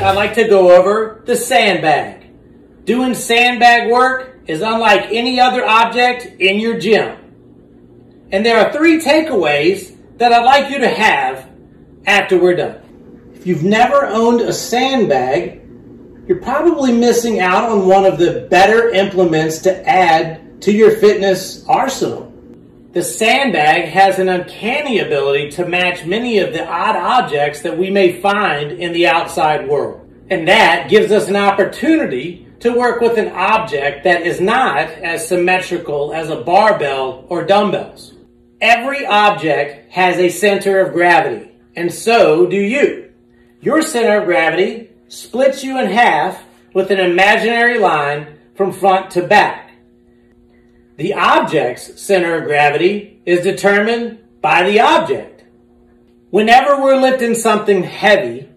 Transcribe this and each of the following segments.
I'd like to go over the sandbag. Doing sandbag work is unlike any other object in your gym. And there are 3 takeaways that I'd like you to have after we're done. If you've never owned a sandbag, you're probably missing out on one of the better implements to add to your fitness arsenal. The sandbag has an uncanny ability to match many of the odd objects that we may find in the outside world. And that gives us an opportunity to work with an object that is not as symmetrical as a barbell or dumbbells. Every object has a center of gravity, and so do you. Your center of gravity splits you in half with an imaginary line from front to back. The object's center of gravity is determined by the object. Whenever we're lifting something heavy,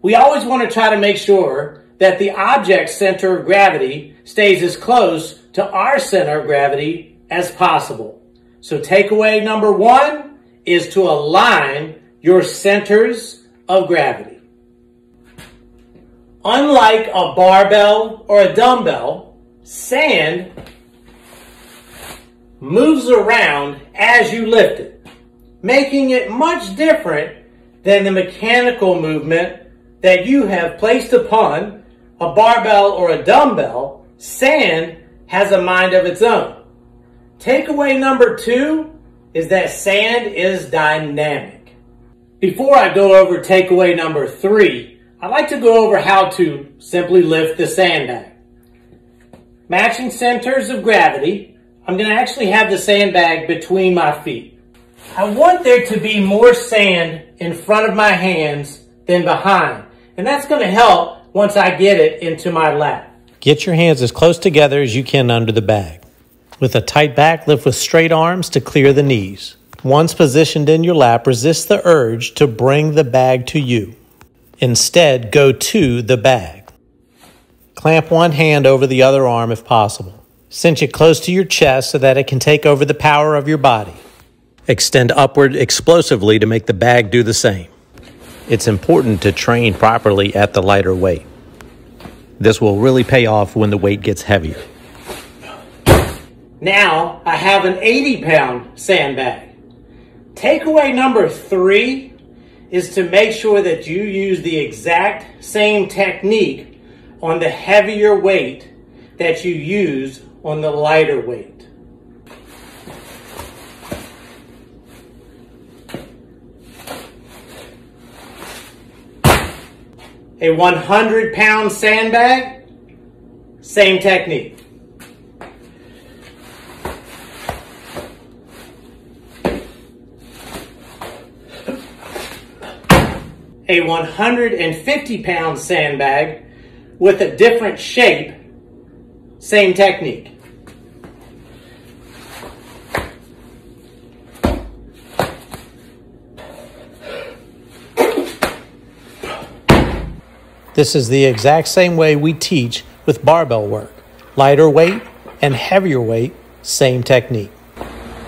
we always want to try to make sure that the object's center of gravity stays as close to our center of gravity as possible. So takeaway number 1 is to align your centers of gravity. Unlike a barbell or a dumbbell, sand moves around as you lift it, making it much different than the mechanical movement that you have placed upon a barbell or a dumbbell. Sand has a mind of its own. Takeaway number 2 is that sand is dynamic. Before I go over takeaway number 3, I'd like to go over how to simply lift the sandbag. Matching centers of gravity, I'm going to actually have the sandbag between my feet. I want there to be more sand in front of my hands than behind, and that's going to help once I get it into my lap. Get your hands as close together as you can under the bag. With a tight back, lift with straight arms to clear the knees. Once positioned in your lap, resist the urge to bring the bag to you. Instead, go to the bag. Clamp one hand over the other arm if possible. Cinch it close to your chest so that it can take over the power of your body. Extend upward explosively to make the bag do the same. It's important to train properly at the lighter weight. This will really pay off when the weight gets heavier. Now I have an 80-pound sandbag. Takeaway number 3 is to make sure that you use the exact same technique on the heavier weight that you use on the lighter weight. A 100-pound sandbag, same technique. A 150-pound sandbag with a different shape, same technique. This is the exact same way we teach with barbell work. Lighter weight and heavier weight, same technique.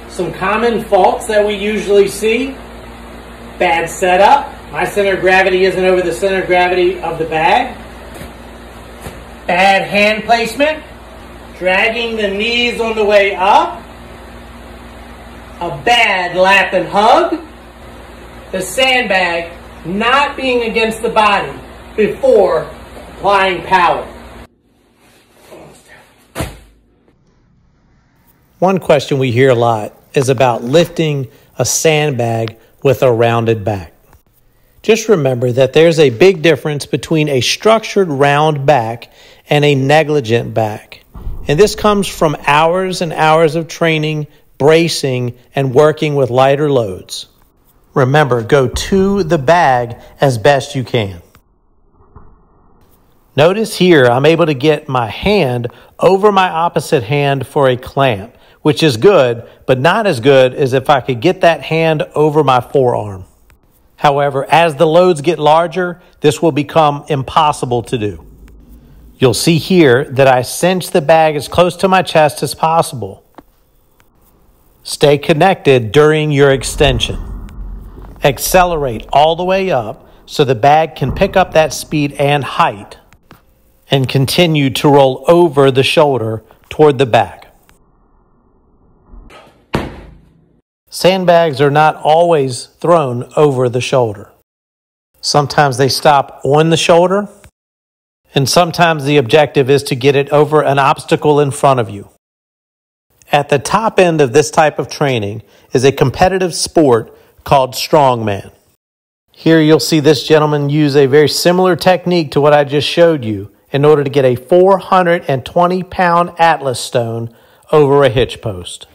Some common faults that we usually see: bad setup. My center of gravity isn't over the center of gravity of the bag. Bad hand placement. Dragging the knees on the way up. A bad lap and hug. The sandbag not being against the body before applying power. One question we hear a lot is about lifting a sandbag with a rounded back. Just remember that there's a big difference between a structured round back and a negligent back. And this comes from hours and hours of training, bracing, and working with lighter loads. Remember, go to the bag as best you can. Notice here, I'm able to get my hand over my opposite hand for a clamp, which is good, but not as good as if I could get that hand over my forearm. However, as the loads get larger, this will become impossible to do. You'll see here that I cinch the bag as close to my chest as possible. Stay connected during your extension. Accelerate all the way up so the bag can pick up that speed and height and continue to roll over the shoulder toward the back. Sandbags are not always thrown over the shoulder. Sometimes they stop on the shoulder, and sometimes the objective is to get it over an obstacle in front of you. At the top end of this type of training is a competitive sport called strongman. Here you'll see this gentleman use a very similar technique to what I just showed you in order to get a 420-pound Atlas stone over a hitch post.